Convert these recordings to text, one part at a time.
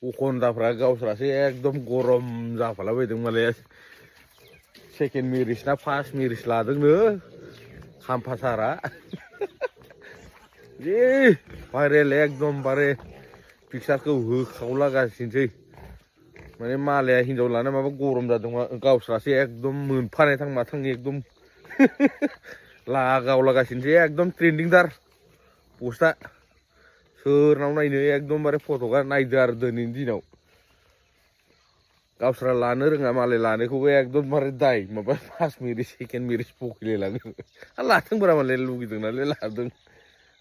उखन्दाफ्रा गावस्रासो एकदम गरम जाफालाबायदों मालाय सेकेन्ड मेरिज ना फार्स्ट मेरिज लादोंनो खाम्फासारा जि भाइरेल एकदमबारे पिक्सारखौ होखावलागासिनोसै माने मालाया हिन्जाव लाना माबा गरम जादों गावस्रासो एकदम मोनफानायथां माथां एकदम लागावलागासिनोसै एकदम ट्रेन्डिंदार पस्टआ सोरनाव नायनो एकदमबारे फट'आ नायदो आरो दिनैनि दिनाव गावस्रा लानो रोङा मालाय लानायखौबो एकदमबारे दाय माबा फार्स्ट मेरिज सेकेन्ड मेरिज बखिलायलाङो लाथोंब्रा मालाय लुगैदों नालाय लादों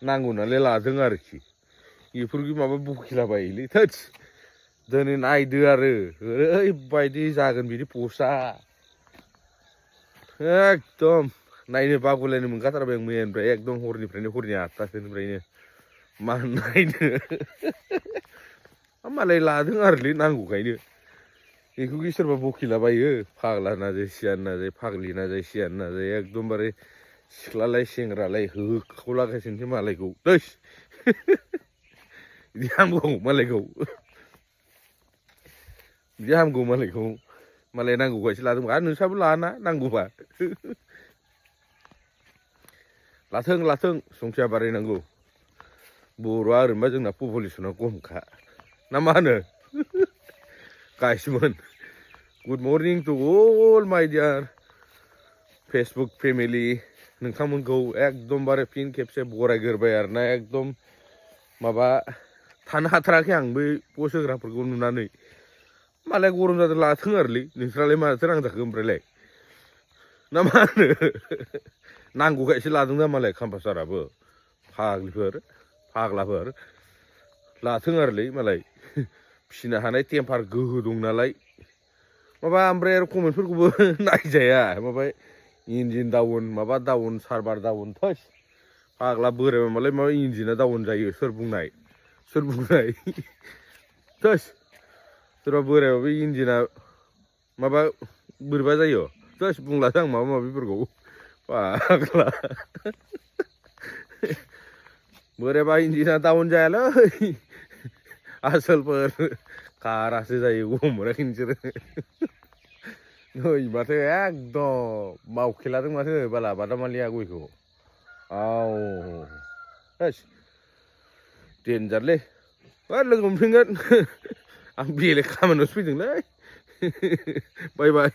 नांगौ नालाय लादों आरोखि बेफोरखौ माबा बखिलाबायोलै थोद दिनै नायदो आरो ओरैबायदि जागोन बिदि पस्टआ एकदम नायनो बागुलायनो मोनखाथारबाय आं मैयानिफ्राय एकदम हरनिफ्रायनो हरनि 8टासोनिफ्रायनो मा नायनो मालाय लादों आरोलै नांगौखायनो बेखौ सोरबा बखिलाबायो फाग्ला नाजाय सियान नाजाय फाग्लि नाजाय सियान नाजाय एकदमबारे सिख्लालाय सेंग्रालाय होखावलागासिनोसै मालायखौ दैस बिदि हामगौ मालायखौ बिदि हामगौ मालायखौ मालाय नांगौखायसो लादों आरो नोंस्राबो लाना नांगौबा लाथों संख्रिया बारायनांगौ बर'आ ओरैनोबा जोंना पपुलेसना खमखा ना मा होनो गाइसमोन गुड मर्निं टु अल माय डियार फेसबुक फेमिलि नोंथांमोनखौ एकदमबारे फिन खेबसे बरायग्रोबाय आरोना एकदम माबा थानो हाथाराखै आं बै पस्ट होग्राफोरखौ नुनानै मालाय गरम जादों लाथों आरोलै नोंस्रालाय माथो नांजाखो ओमफ्रायलाय ना मा होनो नांगौखायसो लादों दा मालाय खाम्फासाराबो फाग्लिफोर फाग्लाफोर लाथों आरोलै मालाय फिसिनो हानाय टेम्पार गोहो दं नालाय माबा ओमफ्राय आरो कमेन्टफोरखौबो नायजाया माबा इन्जिन डाउन माबा डाउन सार्भार डाउन थोस फाग्ला बोरायबा मालाय माबा इन्जिना डाउन जायो सोर बुंनाय थोस सोरबा बोरायबाबो इन्जिना माबा बोरैबा जायो थोस बुंलासो आं माबा माबिफोरखौ फाग्ला बोरायबा इन्जिना डाउन जायालै आसोलफोर कारासो जायो गम मोनाखै नोंसोरो नै माथो एकदम मावखेलादों माथो बाला बादामालिया गयखौ औ थोस देन्जारलै लोगो मोनफिनगोन आं बेलेग खामानियावसो फैदोंलै बाय बाय